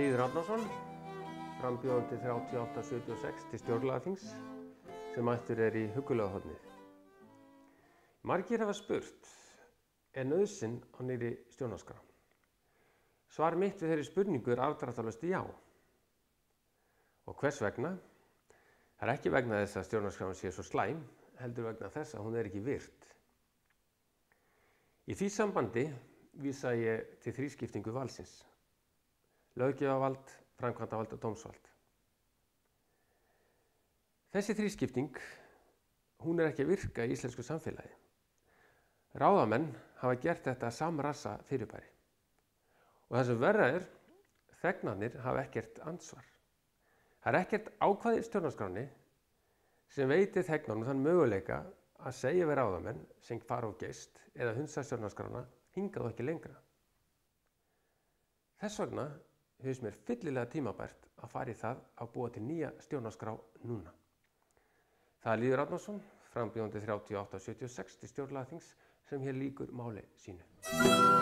Lýður Árnason, frambjóðandi 3876 til stjórnlagaþings sem mættur í Huggulegahornið. Margir hafa spurt, er nauðsyn á nýrri stjórnarskrá? Svar mitt við þeirri spurningu afdráttarlaust já. Og hvers vegna? Það er ekki vegna þess að stjórnarskráin sé svo slæm, heldur vegna þess að hún er ekki virt. Í því sambandi vísa ég til þrískiptingu valsins. Löggjafarvald, framkvæmdarvald og dómsvald. Þessi þrískipting, hún er ekki að virka í íslensku samfélagi. Ráðamenn hafa gert þetta samrassa fyrirbæri. Og það sem verra er, þegnarnir hafa ekkert ansvar. Það er ekkert ákvæði í stjórnarskránni sem veitir þegnunum þann möguleika að segja við ráðamenn sem fara á geist eða hunsa stjórnarskrána hingað og ekki lengra. Þess vegna finnst mér fyllilega tímabært að fara í það að búa til nýja stjórnarskrá núna. Það er Lýður Árnason, frambjóðandi 3876 til stjórnlagaþings sem hér lýkur máli sínu.